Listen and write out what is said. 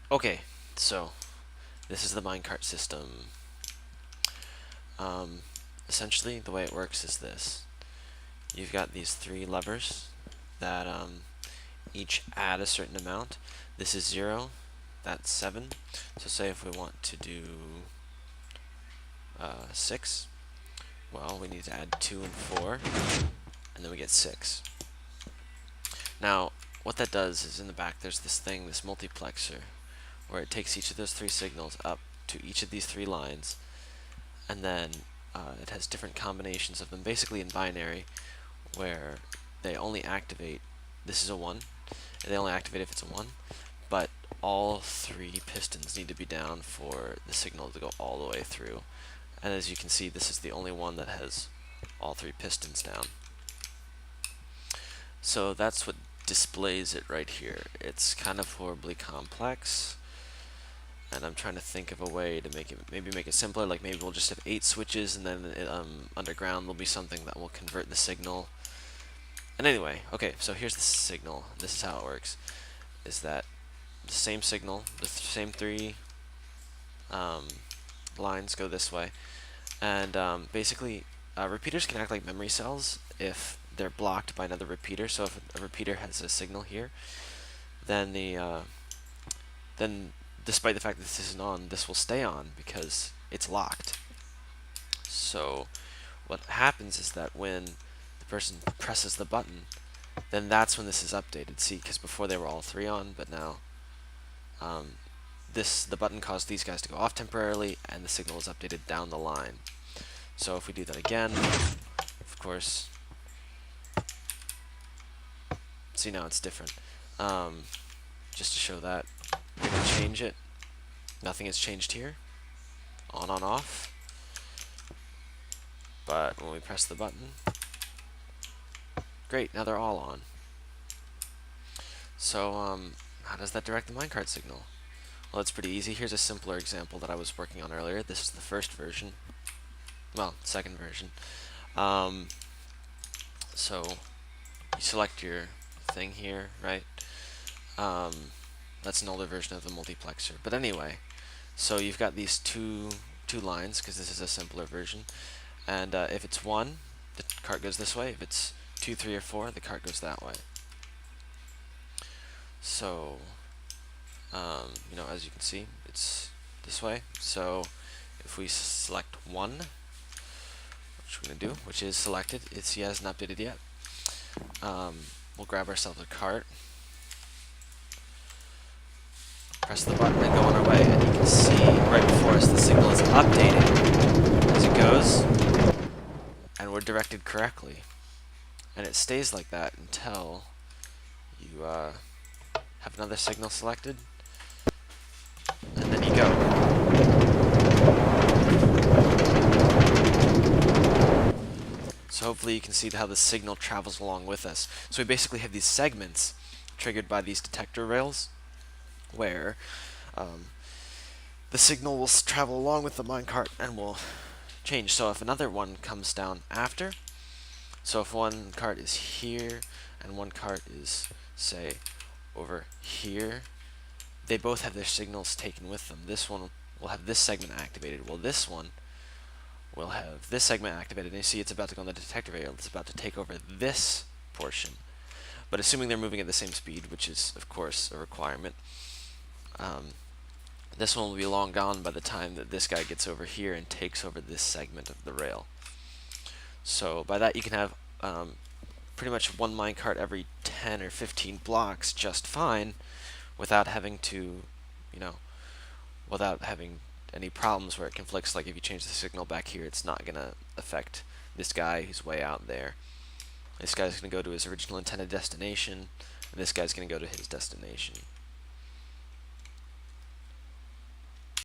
Okay, so this is the minecart system. Um, Essentially, the way it works is this. You've got these three levers that each add a certain amount. This is 0, that's 7. So say if we want to do 6, well, we need to add 2 and 4, and then we get 6. Now, what that does is in the back there's this thing, this multiplexor, where it takes each of those three signals up to each of these three lines, and then it has different combinations of them, basically in binary, where they only activate, this is a 1, and they only activate if it's a 1, but all three pistons need to be down for the signal to go all the way through. And as you can see, this is the only one that has all three pistons down. So that's what displays it right here. It's kind of horribly complex, and I'm trying to think of a way to make it, maybe make it simpler, like maybe we'll just have 8 switches, and then underground there'll be something that will convert the signal. And anyway, okay, so here's the signal. This is how it works, is that the same signal, the same three lines go this way, and basically repeaters can act like memory cells if they're blocked by another repeater. So if a repeater has a signal here, then then despite the fact that this isn't on, this will stay on because it's locked. So what happens is that when the person presses the button, then that's when this is updated. See, because before they were all three on, but now the button caused these guys to go off temporarily, and the signal is updated down the line. So if we do that again, of course, see, now it's different. Just to show that, we're going to change it. Nothing has changed here. On, off. But when we press the button, great, now they're all on. So how does that direct the minecart signal? Well, it's pretty easy. Here's a simpler example that I was working on earlier. This is the first version. Well, second version. So you select your thing here, right? That's an older version of the multiplexor. But anyway, so you've got these two lines, because this is a simpler version. And if it's 1, the cart goes this way. If it's 2, 3, or 4, the cart goes that way. So, as you can see, it's this way. So if we select 1, which we're going to do, which is selected, he hasn't updated yet. We'll grab ourselves a cart, press the button, and go on our way. And you can see right before us the signal is updating as it goes, and we're directed correctly. And it stays like that until you have another signal selected, and then you go. So hopefully you can see how the signal travels along with us. So we basically have these segments triggered by these detector rails, where the signal will travel along with the minecart and will change. So if another one comes down after, so if one cart is here and one cart is, say, over here, they both have their signals taken with them. This one will have this segment activated, while this one will have this segment activated. And you see it's about to go on the detector rail. It's about to take over this portion. But assuming they're moving at the same speed, which is, of course, a requirement, this one will be long gone by the time that this guy gets over here and takes over this segment of the rail. So by that you can have pretty much one minecart every 10 or 15 blocks just fine, without having to, without having any problems where it conflicts. Like if you change the signal back here, it's not going to affect this guy who's way out there. This guy's going to go to his original intended destination, and this guy's going to go to his destination.